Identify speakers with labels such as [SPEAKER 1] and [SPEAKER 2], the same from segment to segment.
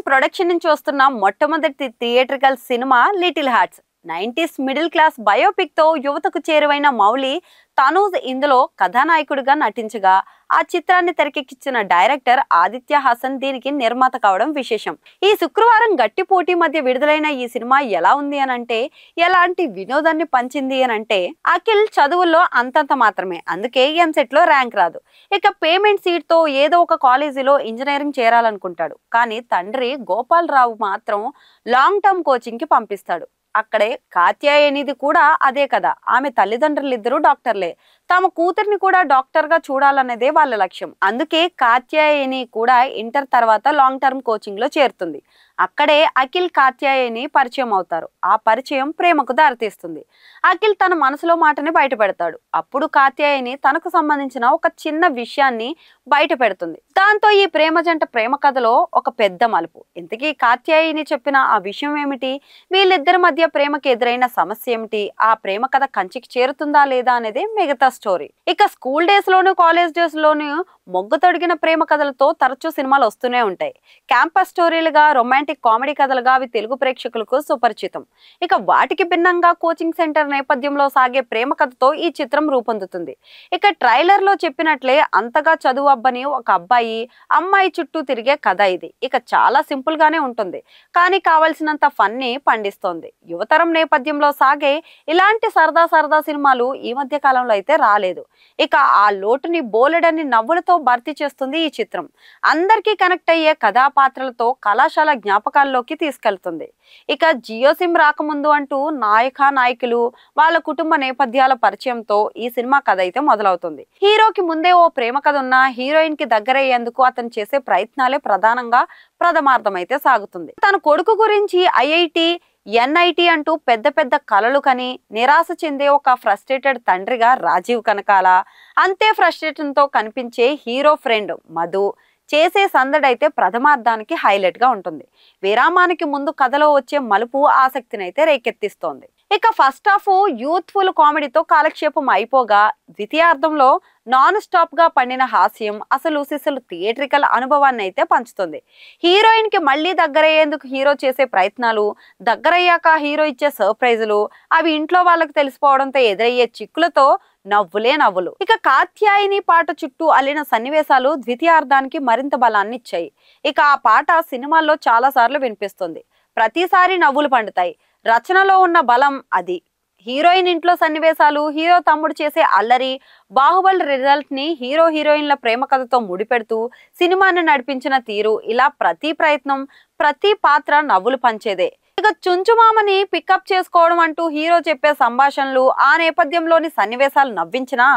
[SPEAKER 1] Production నుంచి వస్తున్న మొట్టమొదటి theatrical cinema little hearts. 90s middle class biopic తో యువతకు చేరువైన మౌలి తనూజ్ ఇందులో కథానాయకుడిగా నటించగా ఆ చిత్రాన్ని తెరకెక్కించిన డైరెక్టర్ ఆదిత్య హాసన్ దీనికి నిర్మాత కావడం విశేషం. ఈ శుక్రవారం గట్టి పోటీ మధ్య విడుదలైన ఈ సినిమా ఎలా ఉంది అనంటే, ఎలాంటి వినోదాన్ని పంచింది అనంటే, అఖిల్ చదువుల్లో అంతంత మాత్రమే, అందుకే ఎంసెట్ లో ర్యాంక్ రాదు. ఇక పేమెంట్ సీట్ తో ఏదో ఒక కాలేజీలో ఇంజనీరింగ్ చేరాలనుకుంటాడు. కానీ తండ్రి గోపాల్ రావు మాత్రం లాంగ్ టర్మ్ కోచింగ్ కి పంపిస్తాడు. అక్కడే కాత్యాయనిది కూడా అదే కదా. ఆమె తల్లిదండ్రులిద్దరూ డాక్టర్లే. తమ కూతుర్ని కూడా డాక్టర్ గా చూడాలనేదే వాళ్ళ లక్ష్యం. అందుకే కాత్యాయని కూడా ఇంటర్ తర్వాత లాంగ్ టర్మ్ కోచింగ్ లో చేరుతుంది. అక్కడే అఖిల్ కాత్యాయని పరిచయం అవుతారు. ఆ పరిచయం ప్రేమకు దారితీస్తుంది. అఖిల్ తన మనసులో మాటని బయట పెడతాడు. అప్పుడు కాత్యాయని తనకు సంబంధించిన ఒక చిన్న విషయాన్ని బయట పెడుతుంది. దాంతో ఈ ప్రేమ జంట ప్రేమ కథలో ఒక పెద్ద మలుపు. ఇంతకీ కాత్యాయని చెప్పిన ఆ విషయం ఏమిటి, వీళ్ళిద్దరి మధ్య ప్రేమకి ఎదురైన సమస్య ఏమిటి, ఆ ప్రేమ కథ కంచికి చేరుతుందా లేదా అనేది మిగతా స్టోరీ. ఇక స్కూల్ డేస్ లోను కాలేజ్ డేస్ లోను మొగ్గు తొడిగిన ప్రేమ కథలతో తరచూ సినిమాలు వస్తూనే ఉంటాయి. క్యాంపస్ స్టోరీలుగా, రొమాంటిక్ కామెడీ కథలుగా అవి తెలుగు ప్రేక్షకులకు సుపరిచితం. ఇక వాటికి భిన్నంగా కోచింగ్ సెంటర్ నేపథ్యంలో సాగే ప్రేమ కథతో ఈ చిత్రం రూపొందుతుంది. ఇక ట్రైలర్ లో చెప్పినట్లే అంతగా చదువు అబ్బని ఒక అబ్బాయి అమ్మాయి చుట్టూ తిరిగే కథ ఇది. ఇక చాలా సింపుల్ గానే ఉంటుంది, కానీ కావలసినంత ఫన్ ని పండిస్తోంది. యువతరం నేపథ్యంలో సాగే ఇలాంటి సరదా సరదా సినిమాలు ఈ మధ్య కాలంలో అయితే రాలేదు. ఇక ఆ లోటుని బోలెడని నవ్వులతో భర్తీ చేస్తుంది ఈ చిత్రం. అందరికీ కనెక్ట్ అయ్యే కథాపాత్రలతో కళాశాల జ్ఞాపకాల్లోకి తీసుకెళ్తుంది. ఇక జియో సిమ్ రాకముందు అంటూ నాయకులు వాళ్ళ కుటుంబ నేపథ్యాల పరిచయంతో ఈ సినిమా కథ అయితే మొదలవుతుంది. హీరోకి ముందే ఓ ప్రేమ కథ ఉన్న హీరోయిన్ కి దగ్గరయ్యేందుకు అతను చేసే ప్రయత్నాలే ప్రధానంగా ప్రథమార్థం అయితే సాగుతుంది. తన కొడుకు గురించి ఐఐటి ఎన్ఐటి అంటూ పెద్ద పెద్ద కలలు కని నిరాశ చెందే ఒక ఫ్రస్ట్రేటెడ్ తండ్రిగా రాజీవ్ కనకాల, అంతే ఫ్రస్ట్రేషన్ తో కనిపించే హీరో ఫ్రెండ్ మధు చేసే సందడైతే ప్రథమార్థానికి హైలైట్ గా ఉంటుంది. విరామానికి ముందు కథలో వచ్చే మలుపు ఆసక్తిని అయితే రేకెత్తిస్తోంది. ఇక ఫస్ట్ హాఫ్ యూత్ఫుల్ కామెడీతో కాలక్షేపం అయిపోగా, ద్వితీయార్థంలో నాన్ స్టాప్ గా పండిన హాస్యం అసలు సిసలు థియేట్రికల్ అనుభవాన్ని అయితే పంచుతుంది. హీరోయిన్ కి మళ్ళీ దగ్గరయ్యేందుకు హీరో చేసే ప్రయత్నాలు, దగ్గరయ్యాక హీరో ఇచ్చే సర్ప్రైజులు, అవి ఇంట్లో వాళ్ళకి తెలిసిపోవడంతో ఎదురయ్యే చిక్కులతో నవ్వులే నవ్వులు. ఇక కాత్యాయని పాట చుట్టూ అల్లిన సన్నివేశాలు ద్వితీయార్థానికి మరింత బలాన్ని ఇచ్చాయి. ఇక ఆ పాట సినిమాల్లో చాలా సార్లు వినిపిస్తుంది. ప్రతిసారి నవ్వులు పండుతాయి. రచనలో ఉన్న బలం అది. హీరోయిన్ ఇంట్లో సన్నివేశాలు, హీరో తమ్ముడు చేసే అల్లరి, బాహుబలి రిజల్ట్ ని హీరో హీరోయిన్ల ప్రేమ కథతో ముడిపెడుతూ సినిమాని నడిపించిన తీరు, ఇలా ప్రతి ప్రయత్నం, ప్రతి పాత్ర నవ్వులు పంచేదే. ఇక చుంచుమామని పికప్ చేసుకోవడం అంటూ హీరో చెప్పే సంభాషణలు, ఆ నేపథ్యంలోని సన్నివేశాలు నవ్వించినా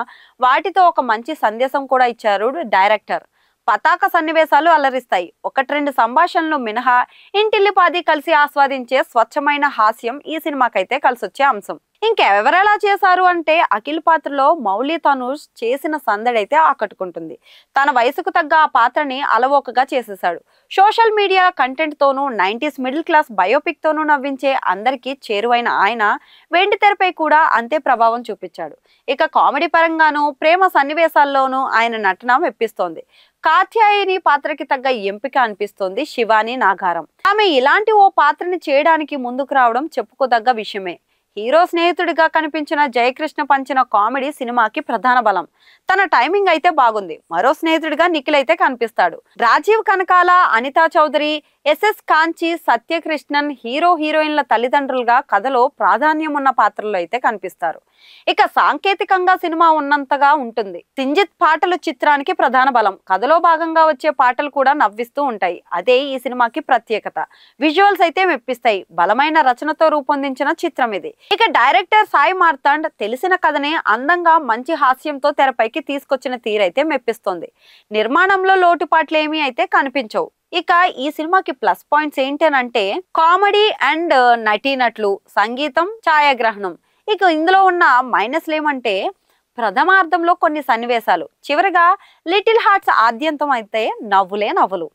[SPEAKER 1] వాటితో ఒక మంచి సందేశం కూడా ఇచ్చారు డైరెక్టర్. పతాక సన్నివేశాలు అలరిస్తాయి. ఒకటి రెండు సంభాషణలు మినహా ఇంటిల్లిపాది కలిసి ఆస్వాదించే స్వచ్ఛమైన హాస్యం ఈ సినిమాకైతే కలిసొచ్చే అంశం. ఇంకెవరెలా చేశారు అంటే, అఖిల్ పాత్రలో మౌలి తనూజ్ చేసిన సందడైతే ఆకట్టుకుంటుంది. తన వయసుకు తగ్గ ఆ పాత్రని అలవోకగా చేసేశాడు. సోషల్ మీడియా కంటెంట్ తోనూ 90s మిడిల్ క్లాస్ బయోపిక్ తోనూ నవ్వించే అందరికీ చేరువైన ఆయన వెండి తెరపై కూడా అంతే ప్రభావం చూపించాడు. ఇక కామెడీ పరంగానూ, ప్రేమ సన్నివేశాల్లోనూ ఆయన నటన మెప్పిస్తోంది. కాత్యాయని పాత్రకి తగ్గ ఎంపిక అనిపిస్తోంది శివాని నాగారం. ఆమె ఇలాంటి ఓ పాత్రని చేయడానికి ముందుకు రావడం చెప్పుకోదగ్గ విషయమే. హీరో స్నేహితుడిగా కనిపించిన జయకృష్ణ పంచిన కామెడీ సినిమాకి ప్రధాన బలం. తన టైమింగ్ అయితే బాగుంది. మరో స్నేహితుడిగా నిఖిల్ అయితే కనిపిస్తాడు. రాజీవ్ కనకాల, అనితా చౌదరి, ఎస్ఎస్ కాంచి, సత్యకృష్ణన్ హీరో హీరోయిన్ల తల్లిదండ్రులుగా కథలో ప్రాధాన్యం ఉన్న పాత్రలో అయితే కనిపిస్తారు. ఇక సాంకేతికంగా సినిమా ఉన్నంతగా ఉంటుంది. సింజిత్ పాటలు చిత్రానికి ప్రధాన బలం. కథలో భాగంగా వచ్చే పాటలు కూడా నవ్విస్తూ ఉంటాయి. అదే ఈ సినిమాకి ప్రత్యేకత. విజువల్స్ అయితే మెప్పిస్తాయి. బలమైన రచనతో రూపొందించిన చిత్రం ఇది. ఇక డైరెక్టర్ సాయి మార్తాండ్ తెలిసిన కథనే అందంగా మంచి హాస్యంతో తెరపైకి తీసుకొచ్చిన తీరైతే మెప్పిస్తోంది. నిర్మాణంలో లోటుపాట్లు ఏమీ అయితే కనిపించవు. ఇక ఈ సినిమాకి ప్లస్ పాయింట్స్ ఏంటనంటే, కామెడీ అండ్ నటీనట్లు, సంగీతం, ఛాయాగ్రహణం. ఇక ఇందులో ఉన్న మైనస్లు ఏమంటే, ప్రథమార్థంలో కొన్ని సన్నివేశాలు, చివరిగా లిటిల్ హార్ట్స్ ఆద్యంతం అయితే నవ్వులే నవ్వులు.